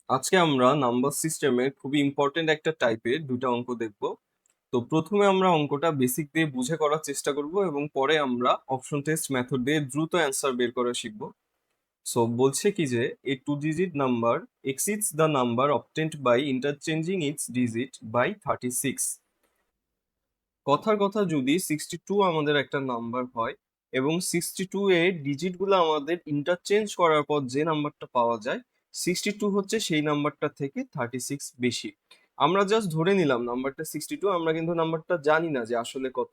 আজকে আমরা নাম্বার সিস্টেমের খুবই ইম্পর্টেন্ট একটা টাইপের দুটো অঙ্ক দেখব। তো প্রথমে আমরা অঙ্কটা বেসিক দিয়ে বুঝে করার চেষ্টা করব এবং পরে আমরা অপশন টেস্ট মেথড দিয়ে দ্রুত অ্যান্সার বের করা শিখব। সো বলছে কি যে a two digit number exceeds the number obtained by interchanging its digit by 36। কথার কথা, যদি 62 আমাদের একটা নাম্বার হয় এবং 62 এর ডিজিটগুলো আমাদের ইন্টারচেঞ্জ করার পর যে নাম্বারটা পাওয়া যায় 62 হচ্ছে সেই নাম্বারটা থেকে 36 বেশি। আমরা জাস্ট ধরে নিলাম নাম্বারটা 62, আমরা কিন্তু নাম্বারটা জানি না যে আসলে কত।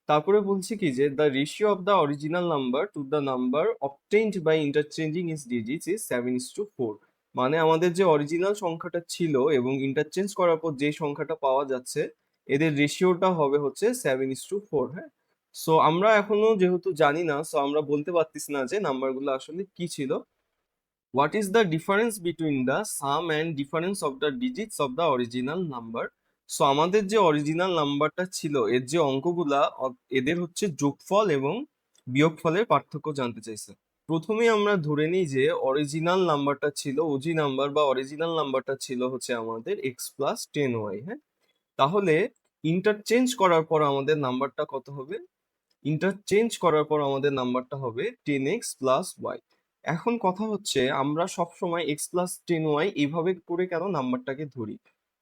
তারপরে বলছি কি যে the ratio of the original number to the number obtained by interchanging its digits is 7:4। মানে আমাদের যে অরিজিনাল সংখ্যাটা ছিল এবং ইন্টারচেঞ্জ করার পর যে সংখ্যাটা পাওয়া যাচ্ছে এদের রেশিওটা হবে হচ্ছে 7:4। হ্যাঁ, সো আমরা এখনো যেহেতু জানি না, সো আমরা বলতে পারতেছি না যে নাম্বারগুলো আসলে কি ছিল। What is the difference between the some and difference of the digits of the original number. So আমাদের যে অরিজিনাল নাম্বারটা ছিল এর যে অঙ্কগুলা এদের হচ্ছে যোগফল এবং বিয়োগফলের পার্থক্য জানতে চাইছে। প্রথমেই আমরা ধরে নিই যে অরিজিনাল নাম্বারটা ছিল ওজি নাম্বার বা অরিজিনাল নাম্বারটা ছিল হচ্ছে আমাদের x+10y। হ্যাঁ, তাহলে ইন্টারচেঞ্জ করার পর আমাদের নাম্বারটা কত হবে? ইন্টারচেঞ্জ করার পর আমাদের নাম্বারটা হবে 10x+y। এখন কথা হচ্ছে আমরা সব সময় x+10y এইভাবে করে কেন নাম্বারটাকে ধরি?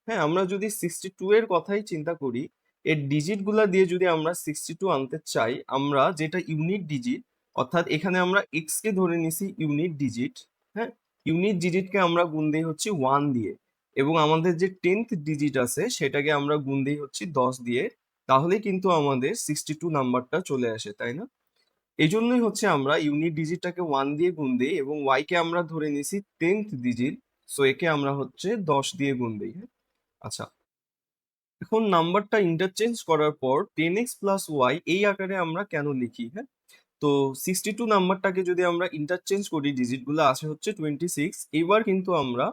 হ্যাঁ, আমরা যদি 62 এর কথাই চিন্তা করি, এর ডিজিট গুলা দিয়ে যদি আমরা 62 আনতে চাই, আমরা যেটা ইউনিট ডিজিট, অর্থাৎ এখানে আমরা x কে ধরে নিছি ইউনিট ডিজিট। হ্যাঁ, ইউনিট ডিজিটকে আমরা গুণ দিই হচ্ছে 1 দিয়ে এবং আমাদের যে 10th ডিজিট আছে সেটাকে আমরা গুণ দিই হচ্ছে 10 দিয়ে। তাহলে কিন্তু আমাদের 62 নাম্বারটা চলে আসে, তাই না? এই জন্যই হচ্ছে আমরা ইউনিট ডিজিটটাকে 1 দিয়ে গুণ দিই এবং y কে আমরা ধরে নিছি 10th ডিজিট, সো একে আমরা হচ্ছে 10 দিয়ে গুণ দিই। হ্যাঁ, আচ্ছা, এখন নাম্বারটা ইন্টারচেঞ্জ করার পর 10x+y এই আকারে আমরা কেন লিখি? হ্যাঁ, তো 62 নাম্বারটাকে যদি আমরা ইন্টারচেঞ্জ করি, ডিজিটগুলো আসে হচ্ছে 26। এবার কিন্তু আমরা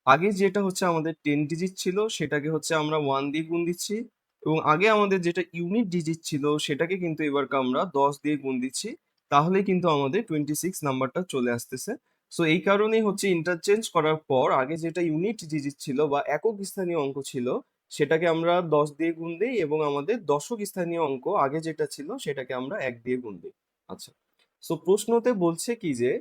আগে যেটা হচ্ছে আমাদের 10 ডিজিট ছিল সেটাকে হচ্ছে আমরা 1 দিয়ে গুণ দিচ্ছি এবং আগে আমাদের যেটা ইউনিট ডিজিট ছিল সেটাকে কিন্তু এবার আমরা 10 দিয়ে গুণ দিচ্ছি। তাহলে কিন্তু আমাদের 26 নাম্বারটা চলে আসতেছে। সো এই কারণেই হচ্ছে ইন্টারচেঞ্জ করার পর আগে যেটা ইউনিট ডিজিট ছিল বা একক স্থানীয় অঙ্ক ছিল সেটাকে আমরা 10 দিয়ে গুণ দিই এবং আমাদের দশক স্থানীয় অঙ্ক আগে যেটা ছিল সেটাকে আমরা 1 দিয়ে গুণ দিই। আচ্ছা, সো প্রশ্নতে বলছে কি যে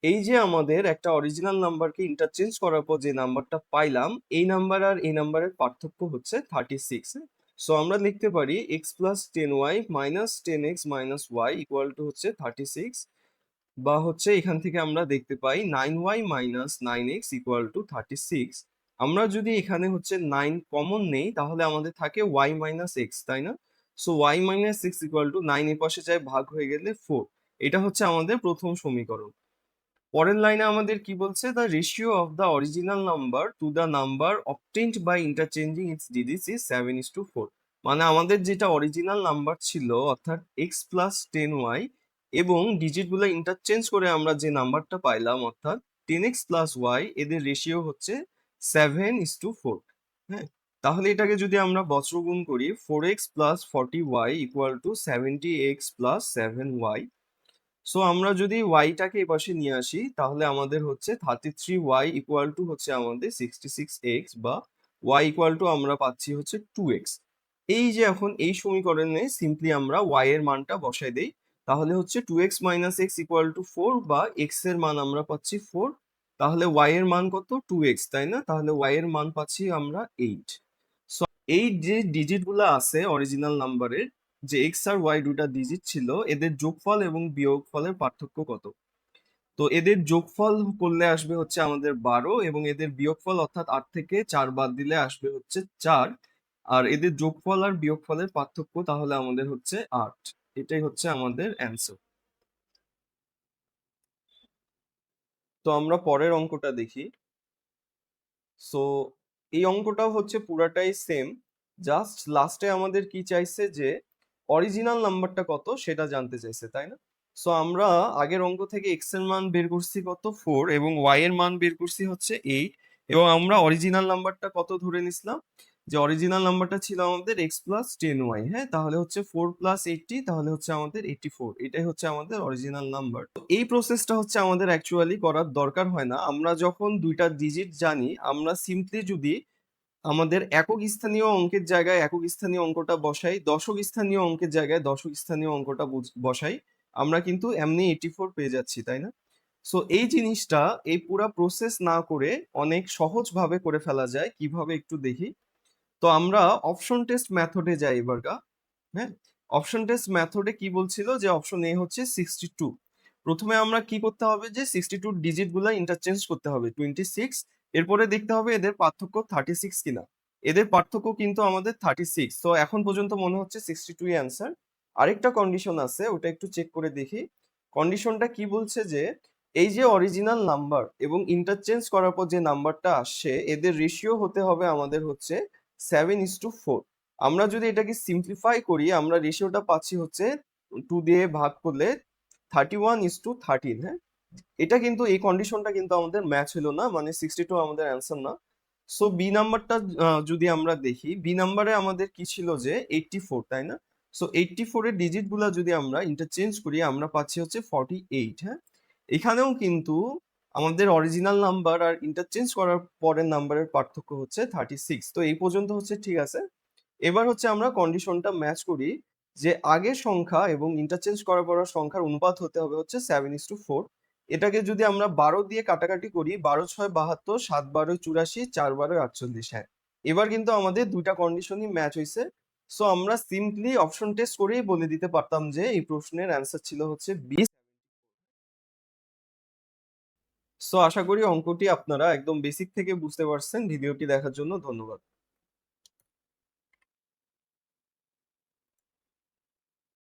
এই যে আমাদের একটা অরিজিনাল নাম্বারকে ইন্টারচেঞ্জ করার পর যে নাম্বারটা পাইলাম এই নাম্বার আর এই নাম্বারের পার্থক্য হচ্ছে 36। সো আমরা লিখতে পারি x+10y minus 10x minus y equal to হচ্ছে 36, বা হচ্ছে এখান থেকে আমরা দেখতে পাই 9y minus 9x equal to 36। আমরা যদি এখানে হচ্ছে 9 কমন নেই তাহলে আমাদের থাকে y মাইনাস x, তাই না? So y minus x equal to 9 এর পাশে যায় ভাগ হয়ে গেলে 4। এটা হচ্ছে আমাদের প্রথম সমীকরণ। পরের লাইনে আমাদের কি বলছে? The ratio of the original number to the number obtained by interchanging its digits is 7:4। মানে আমাদের যেটা অরিজিনাল নাম্বার ছিল অর্থাৎ x+10y এবং ডিজিটগুলো ইন্টারচেঞ্জ করে আমরা যে নাম্বারটা পাইলাম অর্থাৎ 10x+y, এদের রেশিও হচ্ছে 7:4। হ্যাঁ, তাহলে এটাকে যদি আমরা বজ্রগুণ করি 4x+40y equal to 70x+7y। So আমরা যদি ওয়াইটাকে এপাশে নিয়ে আসি তাহলে আমাদের হচ্ছে 33y ইকুয়াল টু হচ্ছে আমাদের 66x, বা y ইকুয়াল টু আমরা পাচ্ছি হচ্ছে 2x। এই যে এখন এই সমীকরণে সিম্পলি আমরা y এর মানটা বসাই দেই, তাহলে হচ্ছে 2x minus x equal to 4, বা x এর মান আমরা পাচ্ছি 4। তাহলে y এর মান কত? 2x, তাই না? তাহলে y এর মান পাচ্ছি আমরা 8। সো এই যে ডিজিট গুলো আছে অরিজিনাল নাম্বারের, যে এক্স আর ওয়াই দুটা ডিজিট ছিল, এদের যোগফল এবং বিয়োগফলের পার্থক্য কত? তো এদের যোগফল করলে আসবে হচ্ছে আমাদের 12 এবং এদের বিয়োগফল অর্থাৎ 8 থেকে 4 বাদ দিলে আসবে হচ্ছে 4। আর এদের যোগফল আর বিয়োগফলের পার্থক্য তাহলে আমাদের হচ্ছে 8। এটাই হচ্ছে আমাদের অ্যান্সার। তো আমরা পরের অঙ্কটা দেখি। সো এই অঙ্কটাও হচ্ছে পুরাটাই সেম, জাস্ট লাস্টে আমাদের কি চাইছে যে অরিজিনাল নাম্বারটা কত সেটা জানতে চাইছে, তাই না? সো আমরা আগের অঙ্ক থেকে এক্স এর মান বের করছি কত? 4, এবং ওয়াই এর মান বের করছি হচ্ছে 8, এবং আমরা অরিজিনাল নাম্বারটা কত ধরে নিছিলাম? যে অরিজিনাল নাম্বারটা ছিল আমাদের x+10y, হ্যাঁ, তাহলে হচ্ছে 4+80, তাহলে হচ্ছে আমাদের 84, এটাই হচ্ছে আমাদের অরিজিনাল নাম্বার। তো এই প্রসেসটা হচ্ছে আমাদের অ্যাকচুয়ালি করার দরকার হয় না। আমরা যখন দুইটা ডিজিট জানি, আমরা সিম্পলি যদি আমাদের একক স্থানীয় অঙ্কের জায়গায় একক স্থানীয় অঙ্কটা বসাই, দশক স্থানীয় অঙ্কের জায়গায় দশক স্থানীয় অঙ্কটা বসাই, আমরা কিন্তু এমনি 84 পেয়ে যাচ্ছি, তাই না? সো এই জিনিসটা এই পুরা প্রসেস না করে অনেক সহজভাবে করে ফেলা যায়। কিভাবে একটু দেখি। তো আমরা অপশন টেস্ট মেথডে যাই এবারগা। হ্যাঁ, অপশন টেস্ট মেথডে কি বলছিল যে অপশন এ হচ্ছে 62। প্রথমে আমরা কি করতে হবে যে 62 ডিজিট গুলা ইন্টারচেঞ্জ করতে হবে 26, এরপরে দেখতে হবে এদের পার্থক্য 36 কিনা। এদের পার্থক্য কিন্তু আমাদের 36, তো এখন পর্যন্ত মনে হচ্ছে 62 ই অ্যান্সার। আরেকটা কন্ডিশন আছে, ওটা একটু চেক করে দেখি। কন্ডিশনটা কি বলছে যে এই যে অরিজিনাল নাম্বার এবং ইন্টারচেঞ্জ করার পর যে নাম্বারটা আসছে, এদের রেশিও হতে হবে আমাদের হচ্ছে 7:4। আমরা যদি এটাকে সিম্পলিফাই করি, আমরা রেশিওটা পাচ্ছি হচ্ছে 2 দিয়ে ভাগ করলে 31:13, হ্যাঁ। এটা কিন্তু এই কন্ডিশনটা কিন্তু আমাদের ম্যাচ হলো না, মানে 62 আমাদের অ্যান্সার না। সো বি নাম্বারটা যদি আমরা দেখি, বি নাম্বারে আমাদের কি ছিল যে 84, তাই না? সো 84 এর ডিজিট গুলা যদি আমরা ইন্টারচেঞ্জ করি, আমরা পাচ্ছি হচ্ছে 48, হ্যাঁ। এখানেও কিন্তু আমাদের অরিজিনাল নাম্বার আর ইন্টারচেঞ্জ করার পরের নাম্বারের পার্থক্য হচ্ছে 36। তো এই পর্যন্ত হচ্ছে ঠিক আছে। এবার হচ্ছে আমরা কন্ডিশনটা ম্যাচ করি যে আগের সংখ্যা এবং ইন্টারচেঞ্জ করার পর সংখ্যার অনুপাত হতে হবে হচ্ছে 7:4। এটাকে যদি আমরা 12 দিয়ে কাটাকাটি করি, 12×6 = 72, 7×12 = 84, 4×12 = 48, হ্যাঁ। এবার কিন্তু আমাদের দুইটা কন্ডিশনই ম্যাচ হয়েছে। সো আমরা সিম্পলি অপশন টেস্ট করেই বলে দিতে পারতাম যে এই প্রশ্নের অ্যান্সার ছিল হচ্ছে বি। সো আশা করি অঙ্কটি আপনারা একদম বেসিক থেকে বুঝতে পারছেন। ভিডিওটি দেখার জন্য ধন্যবাদ।